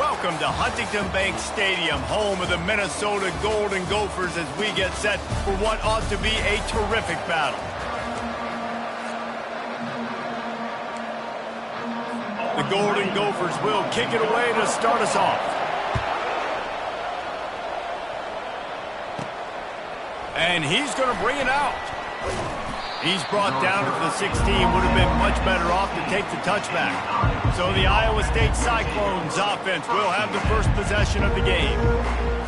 Welcome to Huntington Bank Stadium, home of the Minnesota Golden Gophers, as we get set for what ought to be a terrific battle. The Golden Gophers will kick it away to start us off. And he's going to bring it out. He's brought down to the 16. Would have been much better off to take the touchback. So the Iowa State Cyclones offense will have the first possession of the game.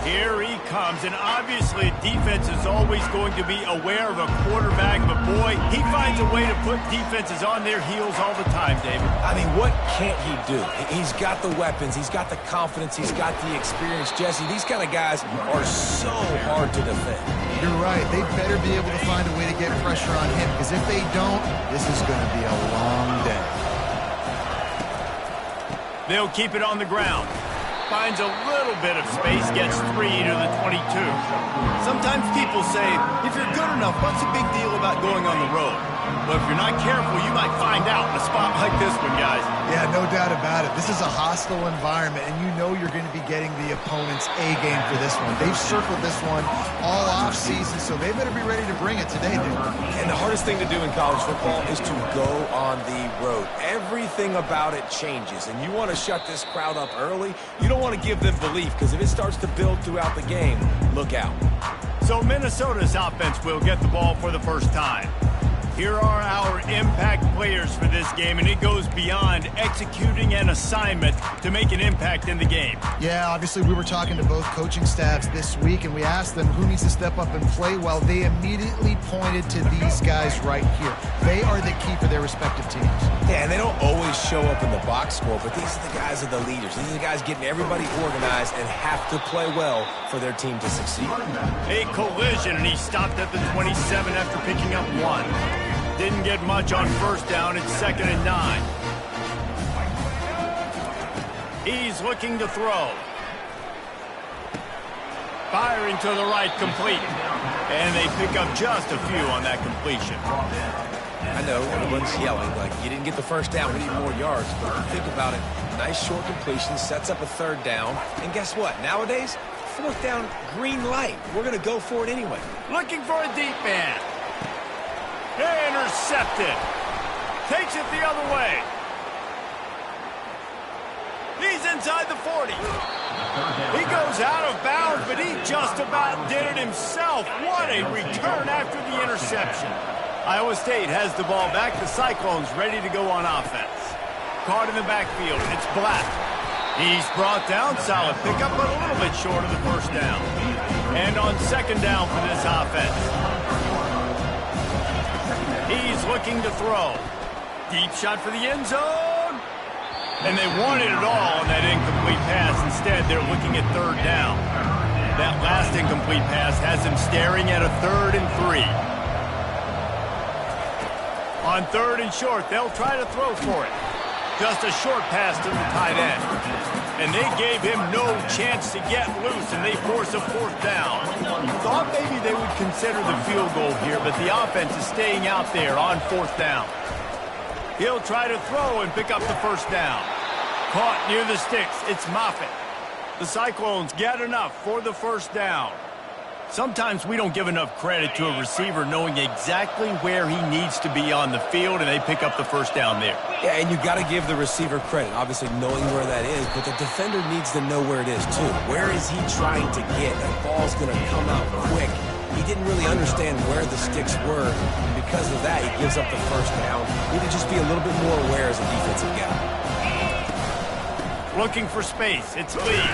Here he comes, and obviously defense is always going to be aware of a quarterback, but boy, he finds a way to put defenses on their heels all the time, David. I mean, what can't he do? He's got the weapons, he's got the confidence, he's got the experience. Jesse, these kind of guys are so hard to defend. You're right. They better be able to find a way to get pressure on him, because if they don't, this is going to be a long day. They'll keep it on the ground. Finds a little bit of space, gets 3 to the 22. Sometimes people say, if you're good enough, what's the big deal about going on the road? Well, if you're not careful, you might find out in a spot like this one, guys. Yeah, no doubt about it. This is a hostile environment, and you know you're going to be getting the opponent's A-game for this one. They've circled this one all off-season, so they better be ready to bring it today, dude. And the hardest thing to do in college football is to go on the road. Everything about it changes, and you want to shut this crowd up early. You don't want to give them belief, because if it starts to build throughout the game, look out. So Minnesota's offense will get the ball for the first time. Here are our impact players for this game, and it goes beyond executing an assignment to make an impact in the game. Yeah, obviously we were talking to both coaching staffs this week, and we asked them who needs to step up and play well. They immediately pointed to these guys right here. They are the key for their respective teams. Yeah, and they don't always show up in the box score, but these are the guys that are the leaders. These are the guys getting everybody organized and have to play well for their team to succeed. A collision, and he stopped at the 27 after picking up 1. Didn't get much on first down. It's 2nd and 9. He's looking to throw. Firing to the right, complete. And they pick up just a few on that completion. I know, everyone's yelling, like, you didn't get the first down, we need more yards. But think about it. Nice short completion, sets up a 3rd down. And guess what? Nowadays, 4th down, green light. We're going to go for it anyway. Looking for a deep man. Intercepted. Takes it the other way. He's inside the 40. He goes out of bounds, but he just about did it himself. What a return after the interception. Iowa State has the ball back. The Cyclones ready to go on offense. Caught in the backfield. It's Black. He's brought down. Solid pickup, but a little bit short of the first down. And on 2nd down for this offense. He's looking to throw. Deep shot for the end zone. And they wanted it all on that incomplete pass. Instead, they're looking at 3rd down. That last incomplete pass has them staring at a 3rd and 3. On 3rd and short, they'll try to throw for it. Just a short pass to the tight end. And they gave him no chance to get loose, and they force a 4th down. Thought maybe they would consider the field goal here, but the offense is staying out there on 4th down. He'll try to throw and pick up the 1st down. Caught near the sticks. It's Moffitt. The Cyclones get enough for the 1st down. Sometimes we don't give enough credit to a receiver knowing exactly where he needs to be on the field, and they pick up the 1st down there. Yeah, and you got to give the receiver credit, obviously knowing where that is, but the defender needs to know where it is too. Where is he trying to get? That ball's going to come out quick. He didn't really understand where the sticks were, and because of that, he gives up the 1st down. You need to just be a little bit more aware as a defensive guy. Looking for space. It's Lee.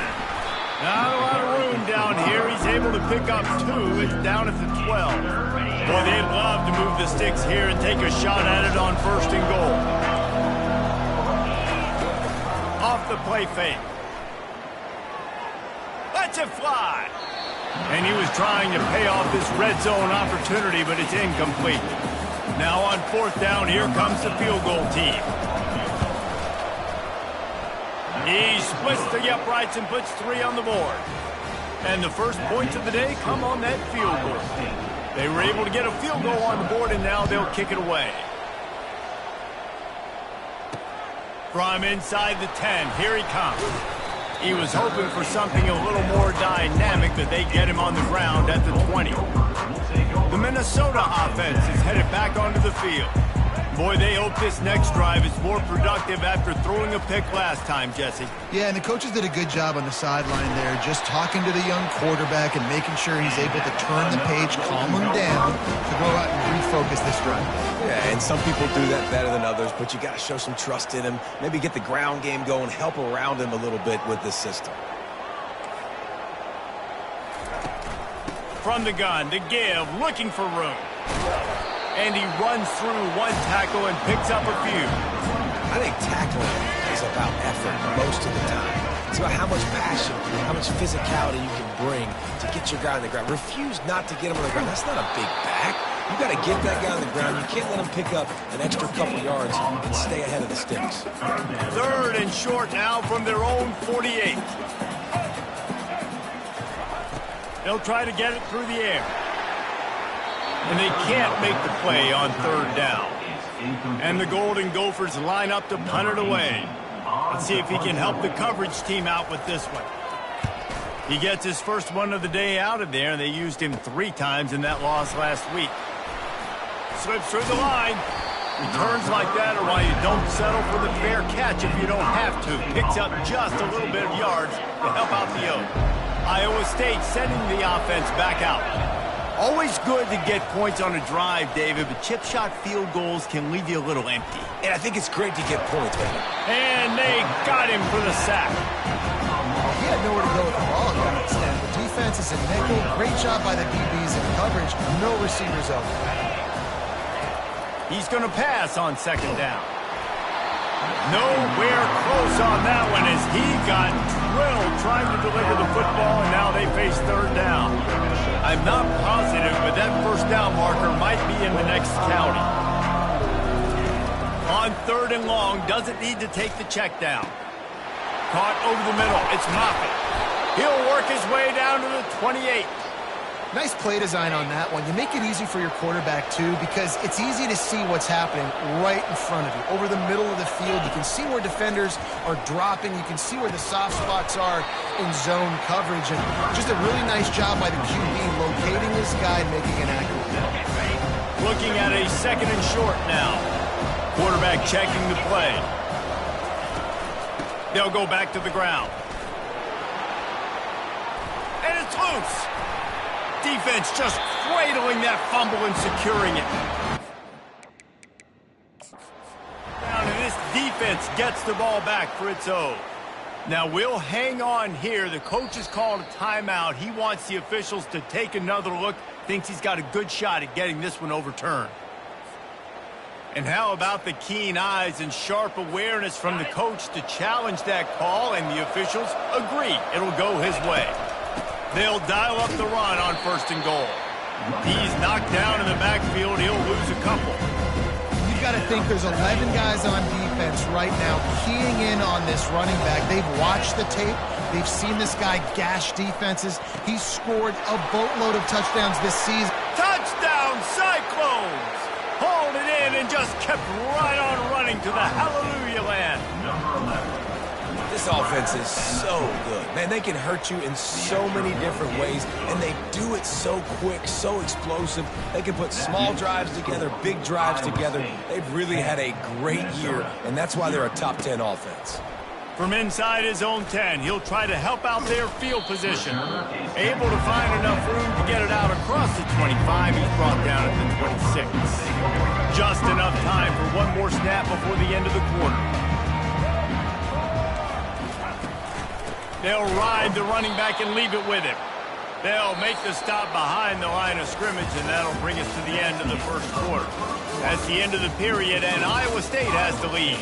Not a lot of room down here. He's able to pick up 2. It's down at the 12. Boy, they'd love to move the sticks here and take a shot at it on 1st and goal. Off the play fake. Lets it fly. And he was trying to pay off this red zone opportunity, but it's incomplete. Now on 4th down, here comes the field goal team. He splits the uprights and puts 3 on the board. And the first points of the day come on that field goal. They were able to get a field goal on the board, and now they'll kick it away. From inside the 10, here he comes. He was hoping for something a little more dynamic, but they get him on the ground at the 20. The Minnesota offense is headed back onto the field. Boy, they hope this next drive is more productive after throwing a pick last time, Jesse. Yeah, and the coaches did a good job on the sideline there, just talking to the young quarterback and making sure he's able to turn the page, calm him down, to go out and refocus this drive. Yeah, and some people do that better than others, but you got to show some trust in him, maybe get the ground game going, help around him a little bit with this system. From the gun, the give, looking for room. And he runs through one tackle and picks up a few. I think tackling is about effort most of the time. It's about how much passion, how much physicality you can bring to get your guy on the ground. Refuse not to get him on the ground. That's not a big back. You got to get that guy on the ground. You can't let him pick up an extra couple yards and stay ahead of the sticks. 3rd and short now from their own 48. They'll try to get it through the air. And they can't make the play on 3rd down. And the Golden Gophers line up to punt it away. Let's see if he can help the coverage team out with this one. He gets his first one of the day out of there, and they used him 3 times in that loss last week. Slips through the line. Returns like that are why you don't settle for the fair catch if you don't have to. Picks up just a little bit of yards to help out the Oak. Iowa State sending the offense back out. Always good to get points on a drive, David, but chip shot field goals can leave you a little empty. And I think it's great to get points, man. And they got him for the sack. He had nowhere to go with the ball in that extent. The defense is a nickel. Great job by the DBs in coverage. No receivers open. He's going to pass on 2nd down. Nowhere close on that one as he got drilled trying to deliver the football, and now they face 3rd down. I'm not positive, but that 1st down marker might be in the next county. On 3rd and long, doesn't need to take the check down. Caught over the middle. It's Moffitt. He'll work his way down to the 28. Nice play design on that one. You make it easy for your quarterback, too, because it's easy to see what's happening right in front of you. Over the middle of the field, you can see where defenders are dropping. You can see where the soft spots are in zone coverage. And just a really nice job by the QB locating this guy and making an accurate throw. Looking at a 2nd and short now. Quarterback checking the play. They'll go back to the ground. And it's loose. Defense just cradling that fumble and securing it. And this defense gets the ball back for its own. Now we'll hang on here. The coach has called a timeout. He wants the officials to take another look. Thinks he's got a good shot at getting this one overturned. And how about the keen eyes and sharp awareness from the coach to challenge that call, and the officials agree it'll go his way. They'll dial up the run on 1st and goal. He's knocked down in the backfield. He'll lose a couple. You've got to think there's 11 guys on defense right now keying in on this running back. They've watched the tape. They've seen this guy gash defenses. He's scored a boatload of touchdowns this season. Touchdown, Cyclones! Hauled it in and just kept right on running to the hallelujah land. This offense is so good. Man, they can hurt you in so many different ways, and they do it so quick, so explosive. They can put small drives together, big drives together. They've really had a great year, and that's why they're a top 10 offense. From inside his own 10, he'll try to help out their field position. Able to find enough room to get it out across the 25. He's brought down at the 26. Just enough time for one more snap before the end of the quarter. They'll ride the running back and leave it with him. They'll make the stop behind the line of scrimmage, and that'll bring us to the end of the 1st quarter. That's the end of the period, and Iowa State has the lead.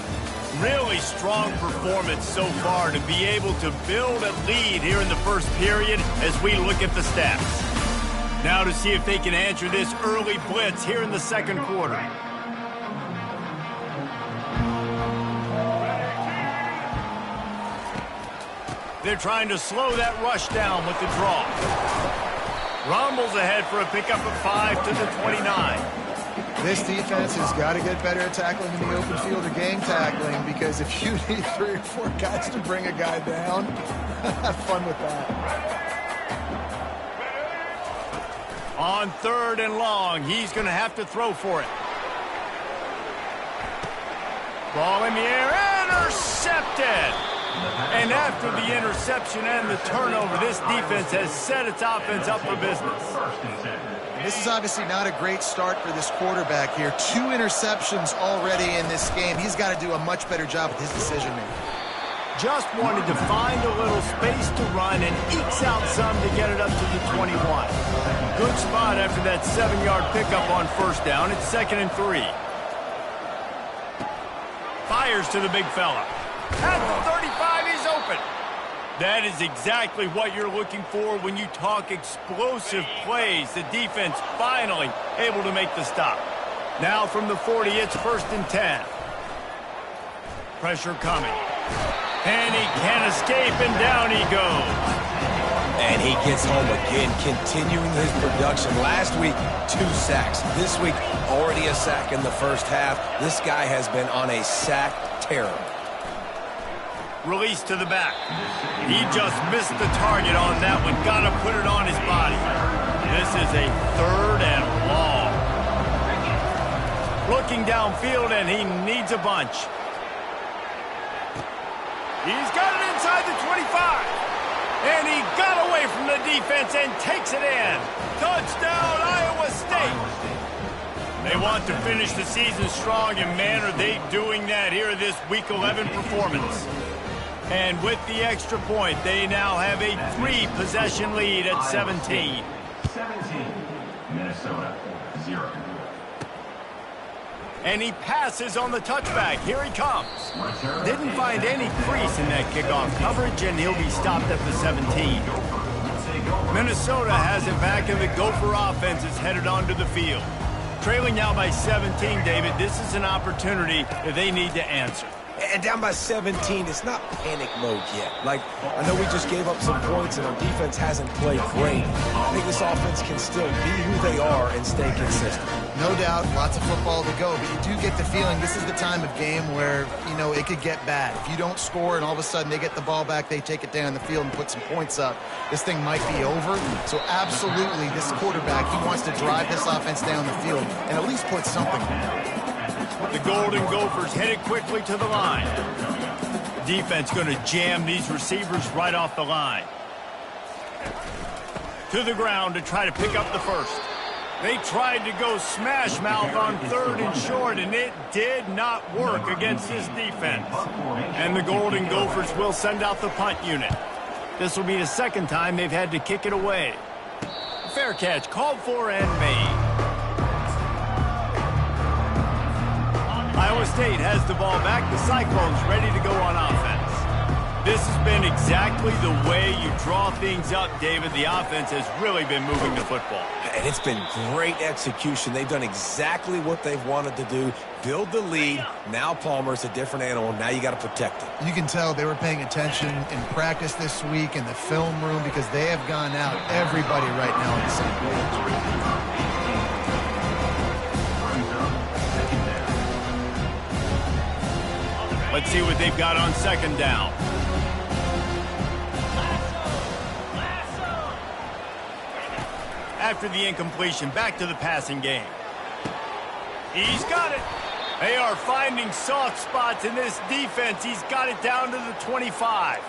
Really strong performance so far to be able to build a lead here in the 1st period as we look at the stats. Now to see if they can answer this early blitz here in the 2nd quarter. They're trying to slow that rush down with the draw. Rumbles ahead for a pickup of 5 to the 29. This defense has got to get better at tackling in the open field or game tackling, because if you need 3 or 4 guys to bring a guy down, Have fun with that. On 3rd and long, he's going to have to throw for it. Ball in the air, intercepted! And after the interception and the turnover, this defense has set its offense up for business. This is obviously not a great start for this quarterback here. 2 interceptions already in this game. He's got to do a much better job with his decision-making. Just wanted to find a little space to run and ekes out some to get it up to the 21. Good spot after that 7-yard pickup on 1st down. It's 2nd and 3. Fires to the big fella. At the 35, he's open. That is exactly what you're looking for when you talk explosive plays. The defense finally able to make the stop. Now from the 40, it's 1st and 10. Pressure coming. And he can't escape, and down he goes. And he gets home again, continuing his production. Last week, 2 sacks. This week, already a sack in the first half. This guy has been on a sack terror. Release to the back. He just missed the target on that one. Got to put it on his body. This is a 3rd and long. Looking downfield, and he needs a bunch. He's got it inside the 25. And he got away from the defense and takes it in. Touchdown, Iowa State. They want to finish the season strong, and man, are they doing that here in this Week 11 performance. And with the extra point, they now have a 3-possession lead at 17. 17, Minnesota, 0. And he passes on the touchback. Here he comes. Didn't find any crease in that kickoff coverage, and he'll be stopped at the 17. Minnesota has it back, and the Gopher offense is headed onto the field. Trailing now by 17, David, this is an opportunity that they need to answer. And down by 17, it's not panic mode yet. Like, I know we just gave up some points and our defense hasn't played great. I think this offense can still be who they are and stay consistent. No doubt, lots of football to go, but you do get the feeling this is the time of game where, you know, it could get bad. If you don't score and all of a sudden they get the ball back, they take it down the field and put some points up, this thing might be over. So absolutely, this quarterback, he wants to drive this offense down the field and at least put something there. The Golden Gophers headed quickly to the line. Defense going to jam these receivers right off the line. To the ground to try to pick up the first. They tried to go smash mouth on 3rd and short, and it did not work against this defense. And the Golden Gophers will send out the punt unit. This will be the 2nd time they've had to kick it away. Fair catch called for and made. Iowa State has the ball back. The Cyclones ready to go on offense. This has been exactly the way you draw things up, David. The offense has really been moving the football. And it's been great execution. They've done exactly what they've wanted to do. Build the lead. Now Palmer's a different animal. Now you got to protect it. You can tell they were paying attention in practice this week in the film room because they have gone out, everybody right now on the same page. Let's see what they've got on 2nd down. After the incompletion, back to the passing game. He's got it. They are finding soft spots in this defense. He's got it down to the 25.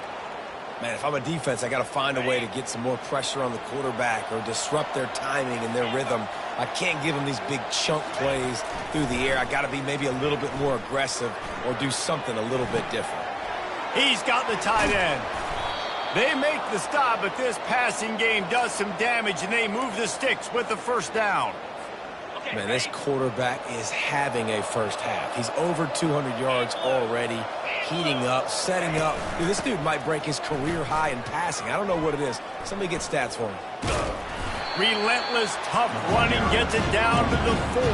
Man, if I'm a defense, I got to find a way to get some more pressure on the quarterback or disrupt their timing and their rhythm. I can't give them these big chunk plays through the air. I got to be maybe a little bit more aggressive or do something a little bit different. He's got the tight end. They make the stop, but this passing game does some damage, and they move the sticks with the 1st down. Man, this quarterback is having a first half. He's over 200 yards already, heating up, setting up. Dude, this dude might break his career high in passing. I don't know what it is. Somebody get stats for him. Relentless, tough running, gets it down to the 4.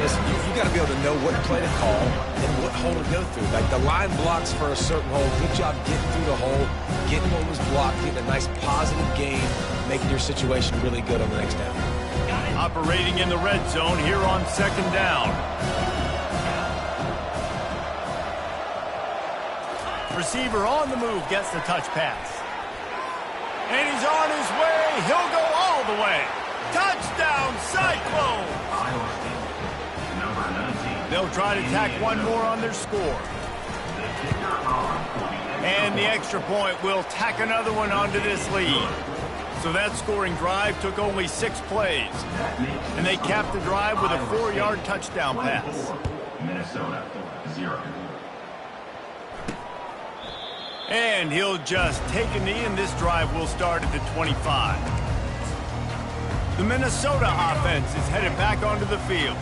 Listen, you got to be able to know what play to call and what hole to go through. Like the line blocks for a certain hole. Good job getting through the hole, getting what was blocked, getting a nice positive gain, making your situation really good on the next down. Operating in the red zone here on 2nd down. receiver on the move gets the touch pass. And he's on his way. He'll go all the way. Touchdown, Cyclone! Iowa State, number 19. They'll try to tack one more on their score. And the extra point will tack another one onto this lead. So that scoring drive took only 6 plays. And they capped the drive with a 4-yard touchdown pass. Minnesota, 0. And he'll just take a knee, and this drive will start at the 25. The Minnesota offense is headed back onto the field.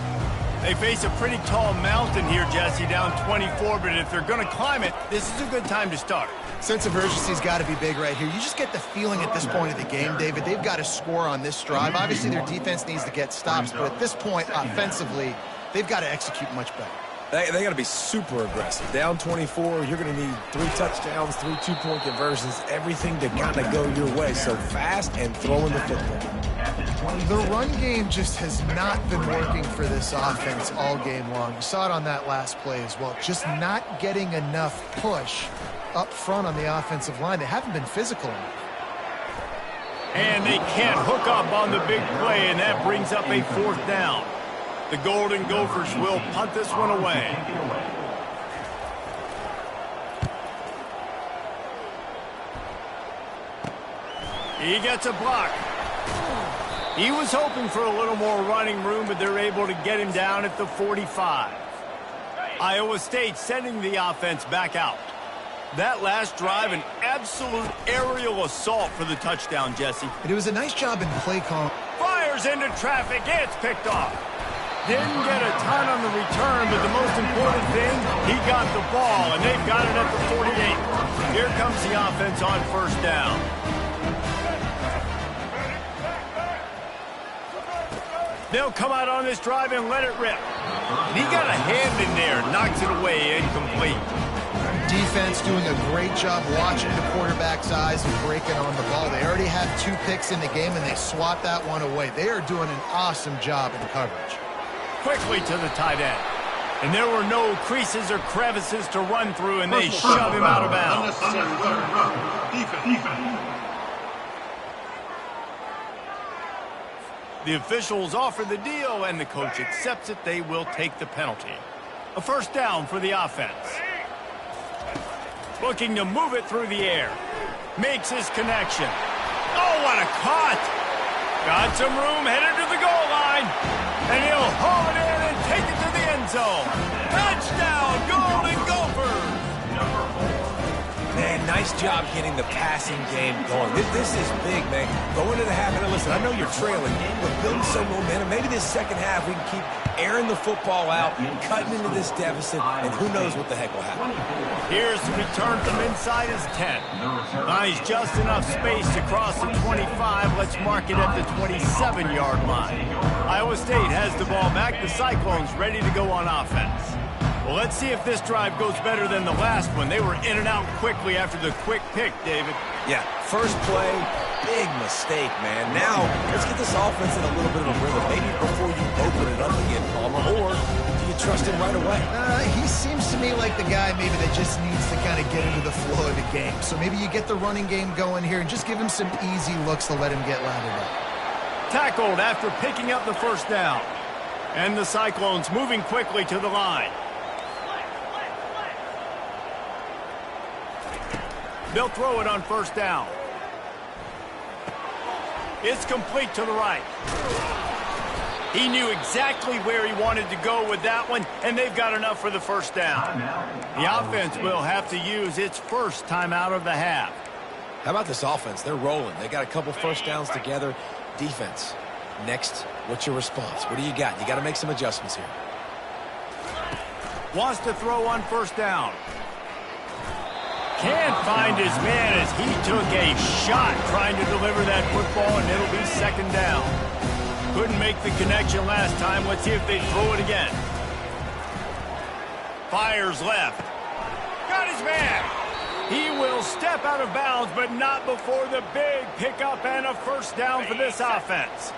They face a pretty tall mountain here, Jesse, down 24, but if they're going to climb it, this is a good time to start. Sense of urgency's got to be big right here. You just get the feeling at this point of the game, David, they've got to score on this drive. Obviously, their defense needs to get stops, but at this point, offensively, they've got to execute much better. They got to be super aggressive. Down 24, you're going to need 3 touchdowns, 3 two-point conversions, everything to kind of go your way. So fast and throwing the football. The run game just has not been working for this offense all game long. You saw it on that last play as well. Just not getting enough push up front on the offensive line. They haven't been physical enough. And they can't hook up on the big play, and that brings up a 4th down. The Golden Gophers will punt this one away. He gets a block. He was hoping for a little more running room, but they're able to get him down at the 45. Iowa State sending the offense back out. That last drive, an absolute aerial assault for the touchdown, Jesse. It was a nice job in play call. Fires into traffic. It's picked off. Didn't get a ton on the return, but the most important thing, he got the ball, and they've got it at the 48. Here comes the offense on 1st down. They'll come out on this drive and let it rip. And he got a hand in there, knocks it away, incomplete. Defense doing a great job watching the quarterback's eyes and breaking on the ball. They already had 2 picks in the game, and they swat that one away. They are doing an awesome job in coverage. Quickly to the tight end. And there were no creases or crevices to run through, and they shove him out of bounds. The officials offer the deal, and the coach accepts it. They will take the penalty. A 1st down for the offense. Looking to move it through the air. Makes his connection. Oh, what a cut! Got some room, headed to the goal line. And he'll haul it in and take it to the end zone. Touchdown, Golden Gophers! Man, nice job getting the passing game going. This is big, man. Going to the half, and listen, I know you're trailing, but building some momentum. Maybe this second half we can keep airing the football out, cutting into this deficit, and who knows what the heck will happen. Here's the return from inside his 10. Nice, just enough space to cross the 25. Let's mark it at the 27-yard line. Iowa State has the ball back. The Cyclones ready to go on offense. Well, let's see if this drive goes better than the last one. They were in and out quickly after the quick pick, David. Yeah, first play, big mistake, man. Now, let's get this offense in a little bit of a rhythm. Maybe before you open it up again, Palmer, or do you trust him right away? He seems to me like the guy maybe that just needs to kind of get into the flow of the game. So maybe you get the running game going here and just give him some easy looks to let him get lathered up. Tackled after picking up the 1st down. And the Cyclones moving quickly to the line. They'll throw it on 1st down. It's complete to the right. He knew exactly where he wanted to go with that one, and they've got enough for the 1st down. The offense will have to use its 1st timeout of the half. How about this offense? They're rolling. They got a couple 1st downs together. Defense. Next, what's your response? What do you got? You got to make some adjustments here. Wants to throw on 1st down. Can't find his man as he took a shot trying to deliver that football, and it'll be 2nd down. Couldn't make the connection last time. Let's see if they throw it again. Fires left. Got his man. He will step out of bounds, but not before the big pickup and a 1st down for this offense.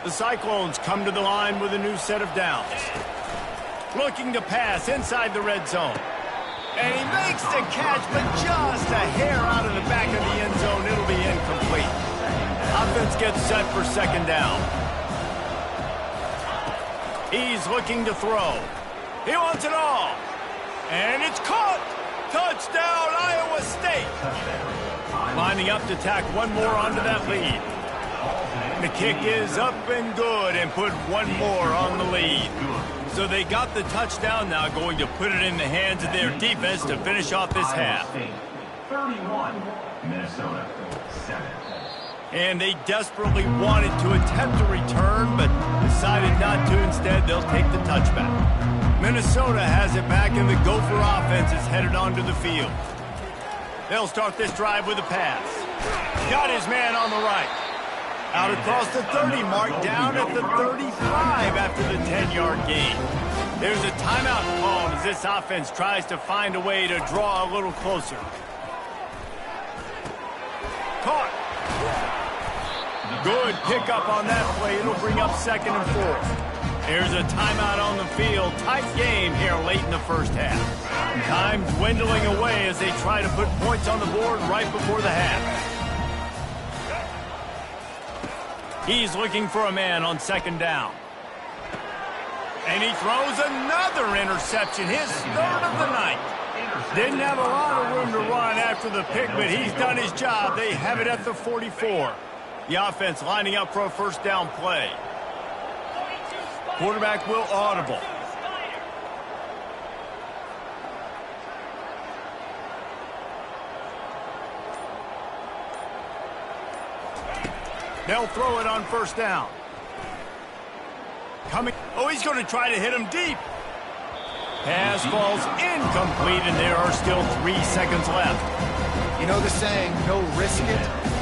The Cyclones come to the line with a new set of downs. Looking to pass inside the red zone. And he makes the catch, but just a hair out of the back of the end zone. It'll be incomplete. Offense gets set for second down. He's looking to throw. He wants it all. And it's caught. Touchdown, Iowa State. Lining up to tack one more onto that lead. The kick is up and good and put one more on the lead. So they got the touchdown, now going to put it in the hands of their defense to finish off this half. 31, Minnesota 7. And they desperately wanted to attempt a return, but decided not to. Instead, they'll take the touchback. Minnesota has it back, and the Gopher offense is headed onto the field. They'll start this drive with a pass. Got his man on the right. Out across the 30 mark, down at the 35 after the 10-yard gain. There's a timeout called as this offense tries to find a way to draw a little closer. Caught. Good pickup on that play. It'll bring up 2nd and 4. There's a timeout on the field. Tight game here late in the first half. Time dwindling away as they try to put points on the board right before the half. He's looking for a man on 2nd down. And he throws another interception, his 3rd of the night. Didn't have a lot of room to run after the pick, but he's done his job. They have it at the 44. The offense lining up for a first down play. Quarterback will audible. They'll throw it on first down. Coming. Oh, he's going to try to hit him deep. Pass falls incomplete, and there are still 3 seconds left. You know the saying, no risk it,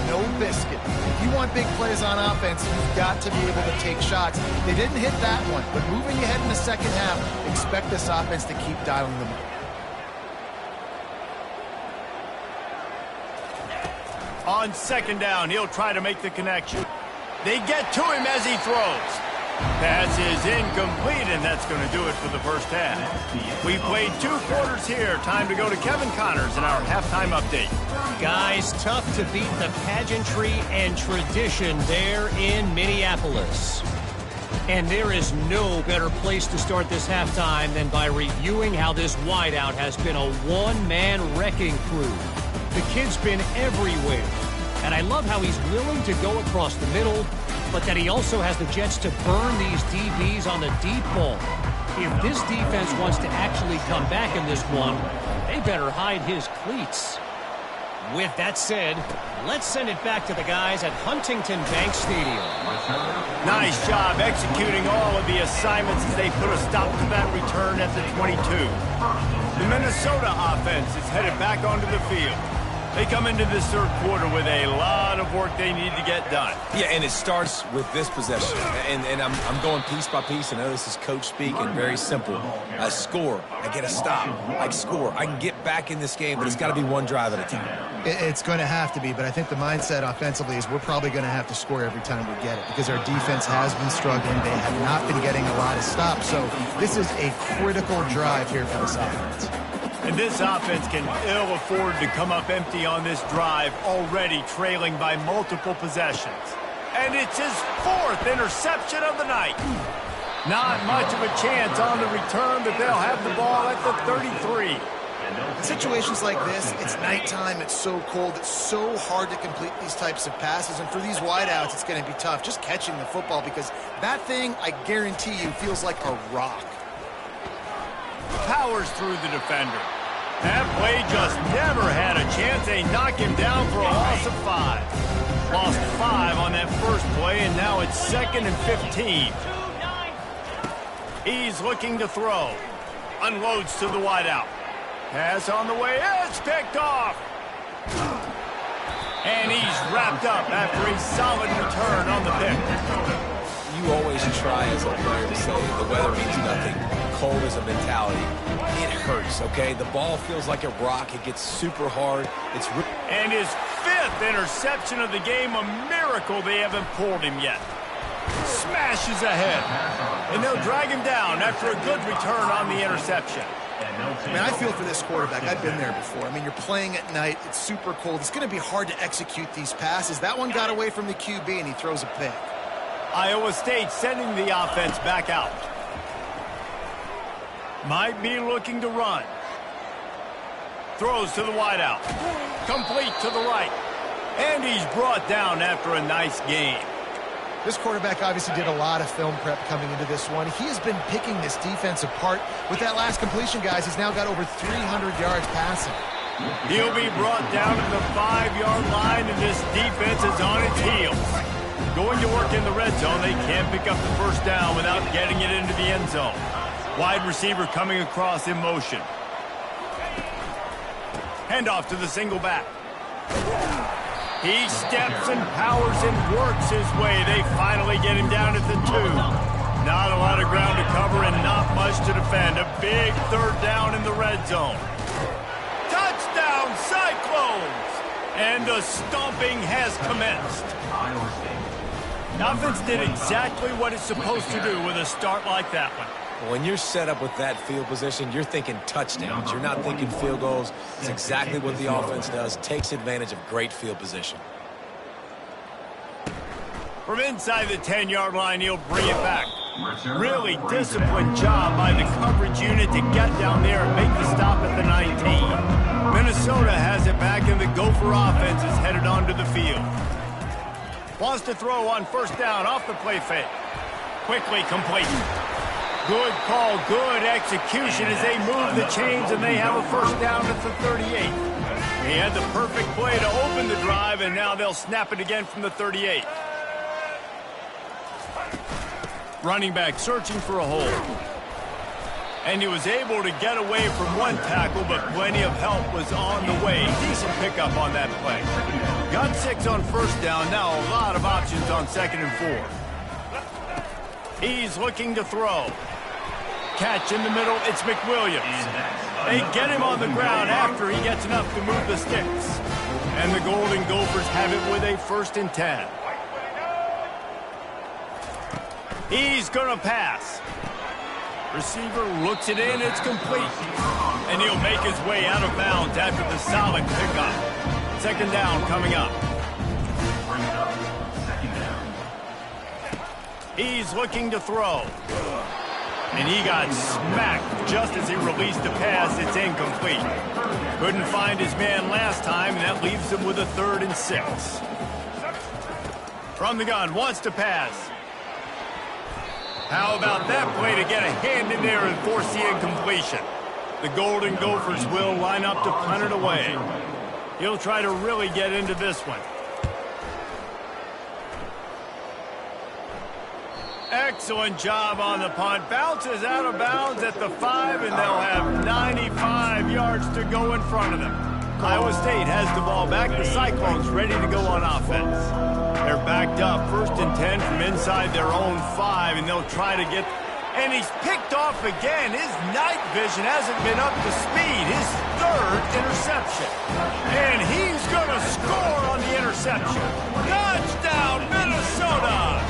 no biscuit. If you want big plays on offense, you've got to be able to take shots. They didn't hit that one, but moving ahead in the second half, expect this offense to keep dialing them up. On 2nd down, he'll try to make the connection. They get to him as he throws. Pass is incomplete, and that's going to do it for the first half. We played 2 quarters here. Time to go to Kevin Connors in our halftime update. Guys, tough to beat the pageantry and tradition there in Minneapolis. And there is no better place to start this halftime than by reviewing how this wideout has been a one-man wrecking crew. The kid's been everywhere, and I love how he's willing to go across the middle, but that he also has the jets to burn these DBs on the deep ball. If this defense wants to actually come back in this one, they better hide his cleats. With that said, let's send it back to the guys at Huntington Bank Stadium. Nice job executing all of the assignments as they put a stop to that return at the 22. The Minnesota offense is headed back onto the field. They come into this 3rd quarter with a lot of work they need to get done. Yeah, and it starts with this possession. And I'm going piece by piece. I know this is coach speak and very simple. I score. I get a stop. I score. I can get back in this game, but it's got to be one drive at a time. It's going to have to be, but I think the mindset offensively is we're probably going to have to score every time we get it because our defense has been struggling. They have not been getting a lot of stops. So this is a critical drive here for this offense. And this offense can ill afford to come up empty on this drive, already trailing by multiple possessions. And it's his 4th interception of the night. Not much of a chance on the return, but they'll have the ball at the 33. In situations like this, it's nighttime, it's so cold, it's so hard to complete these types of passes, and for these wideouts, it's going to be tough just catching the football because that thing, I guarantee you, feels like a rock. Powers through the defender. That play just never had a chance. They knock him down for a loss of 5. Lost 5 on that first play, and now it's 2nd and 15. He's looking to throw. Unloads to the wideout. Pass on the way. It's picked off. And he's wrapped up after a solid return on the pick. You always try as a player to say the weather means nothing. Cold is a mentality. It hurts, okay? The ball feels like a rock. It gets super hard. And his 5th interception of the game, a miracle they haven't pulled him yet. Smashes ahead. And they'll drag him down after a good return on the interception. Man, I feel for this quarterback. I've been there before. I mean, you're playing at night. It's super cold. It's going to be hard to execute these passes. That one got away from the QB, and he throws a pick. Iowa State sending the offense back out. Might be looking to run. Throws to the wideout. Complete to the right. And he's brought down after a nice game. This quarterback obviously did a lot of film prep coming into this one. He has been picking this defense apart. With that last completion, guys, he's now got over 300 yards passing. He'll be brought down to the 5-yard line, and this defense is on its heels. Going to work in the red zone, they can't pick up the first down without getting it into the end zone. Wide receiver coming across in motion. Handoff to the single back. He steps and powers and works his way. They finally get him down at the 2. Not a lot of ground to cover and not much to defend. A big third down in the red zone. Touchdown, Cyclones! And the stomping has commenced. The offense did exactly what it's supposed to do with a start like that one. When you're set up with that field position, you're thinking touchdowns. You're not thinking field goals. It's exactly what the offense does. Takes advantage of great field position. From inside the 10-yard line, he'll bring it back. Really disciplined job by the coverage unit to get down there and make the stop at the 19. Minnesota has it back, and the Gopher offense is headed onto the field. Wants to throw on first down off the play fake. Quickly complete. Good call, good execution as they move the chains, and they have a first down at the 38. He had the perfect play to open the drive, and now they'll snap it again from the 38. Running back searching for a hole. And he was able to get away from one tackle, but plenty of help was on the way. Decent pickup on that play. Got 6 on first down, now a lot of options on 2nd and 4. He's looking to throw. Catch in the middle, it's McWilliams. They get him on the ground after he gets enough to move the sticks. And the Golden Gophers have it with a 1st and 10. He's going to pass. Receiver looks it in, it's complete. And he'll make his way out of bounds after the solid pickup. 2nd down coming up. He's looking to throw. And he got smacked just as he released the pass. It's incomplete. Couldn't find his man last time, and that leaves him with a 3rd and 6. From the gun, wants to pass. How about that play to get a hand in there and force the incompletion? The Golden Gophers will line up to punt it away. He'll try to really get into this one. Excellent job on the punt. Bounces out of bounds at the 5, and they'll have 95 yards to go in front of them. Iowa State has the ball back. The Cyclones ready to go on offense. They're backed up 1st and 10 from inside their own 5, and they'll try to get... And he's picked off again. His night vision hasn't been up to speed. His 3rd interception. And he's going to score on the interception. Touchdown, Minnesota!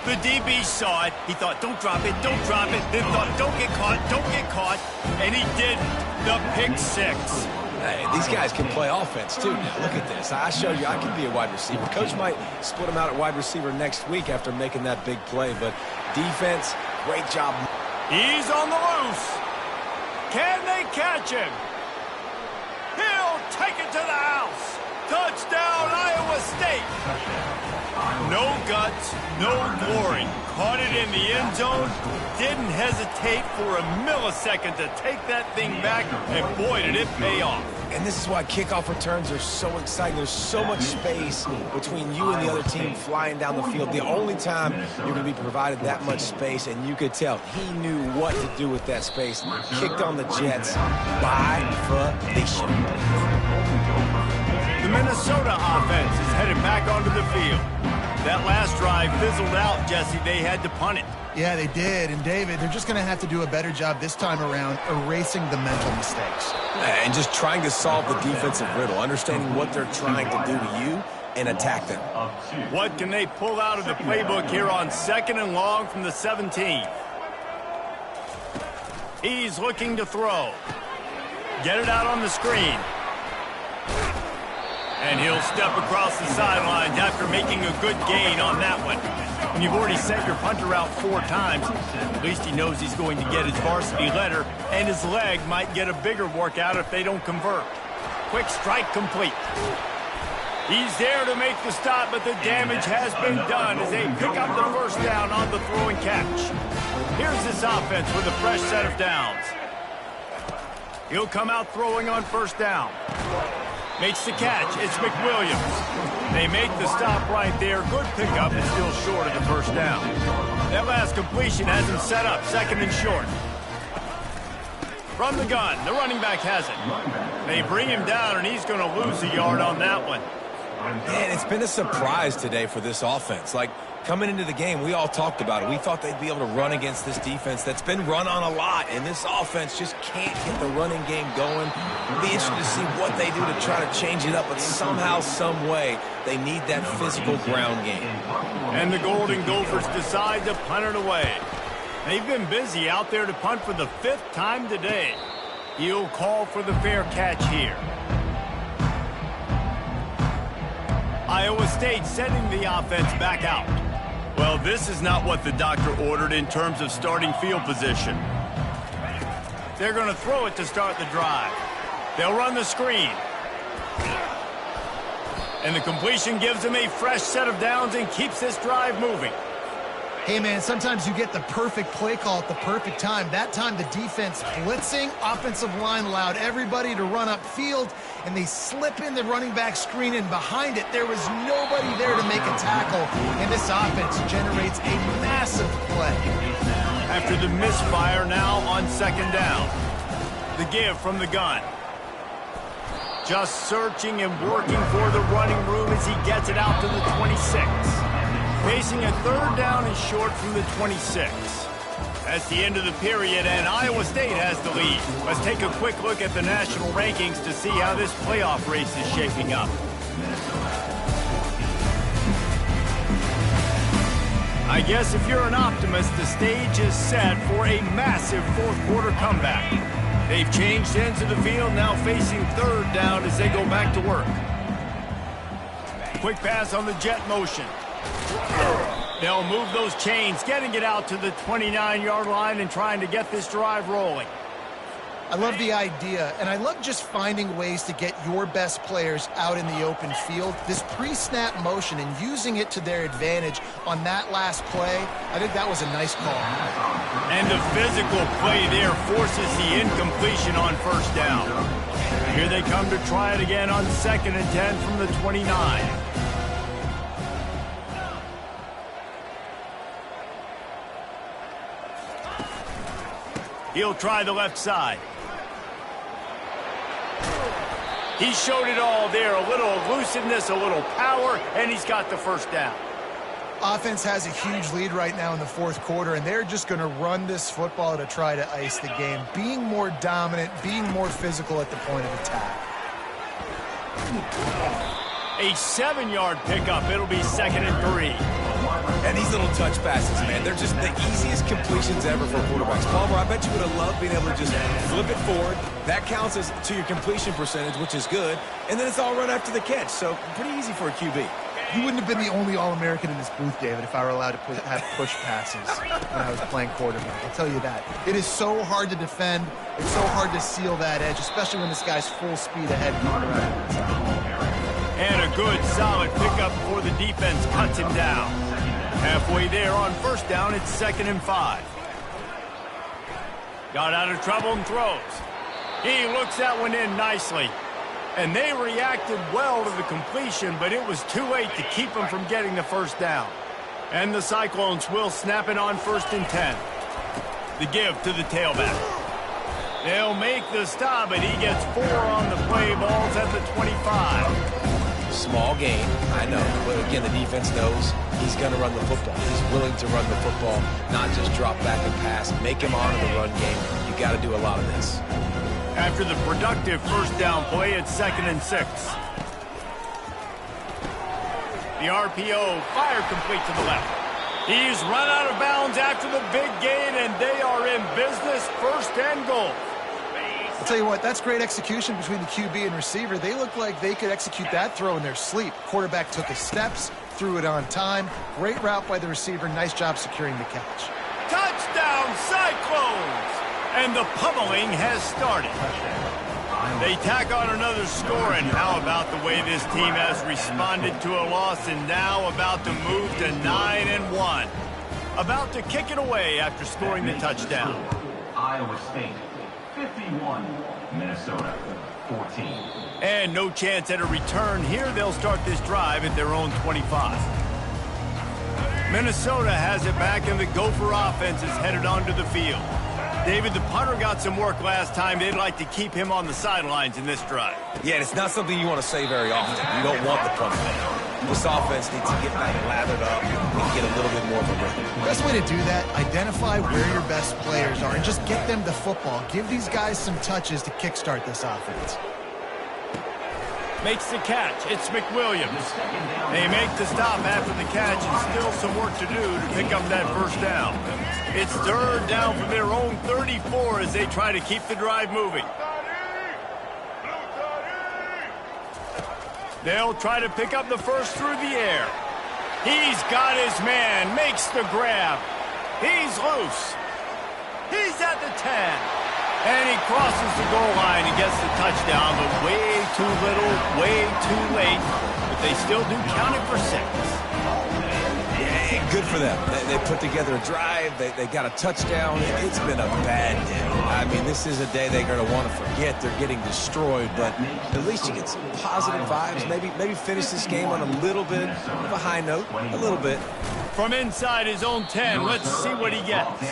The DB saw it. He thought, don't drop it, don't drop it. Then thought, don't get caught, don't get caught. And he didn't. The pick 6. Hey, these guys can play offense, too. Now, look at this. I showed you I can be a wide receiver. Coach might split him out at wide receiver next week after making that big play. But defense, great job. He's on the loose. Can they catch him? He'll take it to the house. Touchdown, Iowa State. No guts, no glory. Caught it in the end zone. Didn't hesitate for a millisecond to take that thing back, and boy, did it pay off. And this is why kickoff returns are so exciting. There's so much space between you and the other team flying down the field. The only time you're going to be provided that much space, and you could tell he knew what to do with that space. Kicked on the Jets by volition. The Minnesota offense is headed back onto the field. That last drive fizzled out, Jesse. They had to punt it. Yeah, they did. And, David, they're just going to have to do a better job this time around erasing the mental mistakes. And just trying to solve the defensive riddle, understanding what they're trying to do to you and attack them. What can they pull out of the playbook here on 2nd and long from the 17? He's looking to throw. Get it out on the screen. And he'll step across the sidelines after making a good gain on that one. When you've already sent your punter out 4 times, at least he knows he's going to get his varsity letter, and his leg might get a bigger workout if they don't convert. Quick strike complete. He's there to make the stop, but the damage has been done as they pick up the first down on the throw and catch. Here's this offense with a fresh set of downs. He'll come out throwing on first down. Makes the catch. It's McWilliams. They make the stop right there. Good pickup, but still short of the first down. That last completion has him set up 2nd and short. From the gun, the running back has it. They bring him down, and he's going to lose a yard on that one. Man, it's been a surprise today for this offense. Like, coming into the game, we all talked about it. We thought they'd be able to run against this defense that's been run on a lot, and this offense just can't get the running game going. It'll be interesting to see what they do to try to change it up, but somehow, some way, they need that physical ground game. And the Golden Gophers decide to punt it away. They've been busy out there to punt for the 5th time today. He'll call for the fair catch here. Iowa State sending the offense back out. Well, this is not what the doctor ordered in terms of starting field position. They're going to throw it to start the drive. They'll run the screen. And the completion gives them a fresh set of downs and keeps this drive moving. Hey, man, sometimes you get the perfect play call at the perfect time. That time the defense blitzing, offensive line allowed everybody to run upfield, and they slip in the running back screen, and behind it there was nobody there to make a tackle, and this offense generates a massive play. After the misfire now on 2nd down. The give from the gun. Just searching and working for the running room as he gets it out to the 26. Facing a 3rd down and short from the 26. That's the end of the period, and Iowa State has the lead. Let's take a quick look at the national rankings to see how this playoff race is shaping up. I guess if you're an optimist, the stage is set for a massive 4th quarter comeback. They've changed ends of the field, now facing 3rd down as they go back to work. Quick pass on the jet motion. They'll move those chains, getting it out to the 29-yard line and trying to get this drive rolling. I love the idea, and I love just finding ways to get your best players out in the open field. This pre-snap motion and using it to their advantage on that last play, I think that was a nice call. And the physical play there forces the incompletion on first down. Here they come to try it again on 2nd and 10 from the 29. He'll try the left side. He showed it all there. A little elusiveness, a little power, and he's got the first down. Offense has a huge lead right now in the 4th quarter, and they're just going to run this football to try to ice the game. Being more dominant, being more physical at the point of attack. A 7-yard pickup. It'll be 2nd and 3. And these little touch passes, man, they're just the easiest completions ever for quarterbacks. Palmer, I bet you would have loved being able to just flip it forward. That counts as to your completion percentage, which is good. And then it's all run after the catch, so pretty easy for a QB. You wouldn't have been the only All-American in this booth, David, if I were allowed to have push passes when I was playing quarterback. I'll tell you that. It is so hard to defend. It's so hard to seal that edge, especially when this guy's full speed ahead. And a good, solid pickup before the defense cuts him down. Halfway there on first down, it's 2nd and 5. Got out of trouble and throws. He looks that one in nicely. And they reacted well to the completion, but it was too late to keep them from getting the first down. And the Cyclones will snap it on 1st and 10. The give to the tailback. They'll make the stop, but he gets 4 on the play. Ball's at the 25. Small gain, I know, but again, the defense knows he's going to run the football. He's willing to run the football, not just drop back and pass. Make him honor the run game. You got to do a lot of this. After the productive first down play, it's 2nd and 6. The RPO, fire complete to the left. He's run out of bounds after the big gain, and they are in business, 1st and goal. I'll tell you what, that's great execution between the QB and receiver. They look like they could execute that throw in their sleep. Quarterback took his steps, threw it on time. Great route by the receiver. Nice job securing the catch. Touchdown, Cyclones! And the pummeling has started. They tack on another score, and how about the way this team has responded to a loss and now about to move to 9-1. About to kick it away after scoring the touchdown. Iowa State 51, Minnesota 14. And no chance at a return here. They'll start this drive at their own 25. Minnesota has it back, and the Gopher offense is headed onto the field. David, the punter got some work last time. They'd like to keep him on the sidelines in this drive. Yeah, it's not something you want to say very often. You don't want the punter. This offense needs to get back lathered up and get a little bit more of a rhythm. Best way to do that, identify where your best players are and just get them the football. Give these guys some touches to kickstart this offense. Makes the catch. It's McWilliams. They make the stop after the catch, and still some work to do to pick up that 1st down. It's 3rd down from their own 34 as they try to keep the drive moving. They'll try to pick up the 1st through the air. He's got his man, makes the grab. He's loose. He's at the 10. And he crosses the goal line and gets the touchdown, but way too little, way too late. But they still do count it for 6. Yeah, good for them. They put together a drive. They got a touchdown. It's been a bad day. I mean, this is a day they're going to want to forget. They're getting destroyed, but at least you get some positive vibes. Maybe finish this game on a little bit of a high note, a little bit. From inside his own 10, let's see what he gets.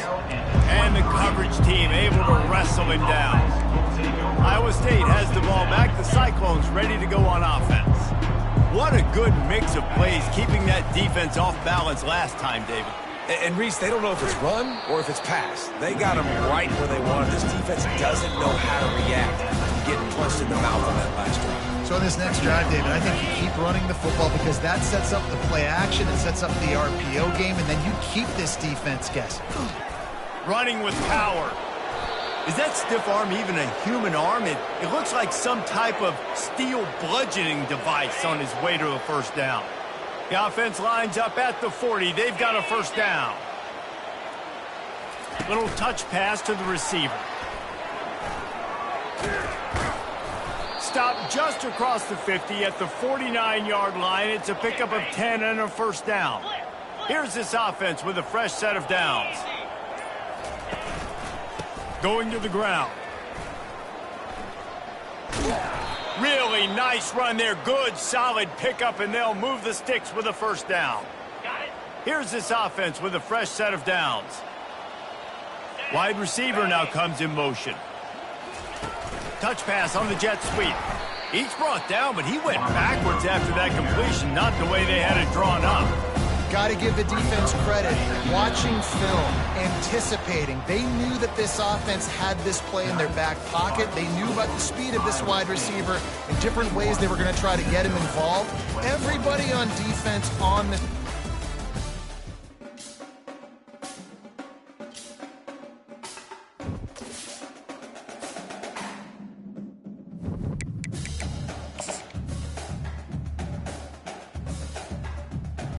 And the coverage team able to wrestle him down. Iowa State has the ball back. The Cyclones ready to go on offense. What a good mix of plays, keeping that defense off balance last time, David. And Reese, they don't know if it's run or if it's pass. They got them right where they wanted. This defense doesn't know how to react to getting punched in the mouth on that last drive. So in this next drive, David, I think you keep running the football because that sets up the play action, it sets up the RPO game, and then you keep this defense guessing. Running with power. Is that stiff arm even a human arm? It looks like some type of steel bludgeoning device on his way to a 1st down. The offense lines up at the 40. They've got a 1st down. Little touch pass to the receiver. Stop just across the 50 at the 49-yard line. It's a pickup of 10 and a 1st down. Here's this offense with a fresh set of downs. Going to the ground. Really nice run there. Good, solid pickup, and they'll move the sticks with a 1st down. Here's this offense with a fresh set of downs. Wide receiver now comes in motion. Touch pass on the jet sweep. He's brought down, but he went backwards after that completion, not the way they had it drawn up. Got to give the defense credit. Watching film, anticipating. They knew that this offense had this play in their back pocket. They knew about the speed of this wide receiver and different ways they were going to try to get him involved. Everybody on defense on the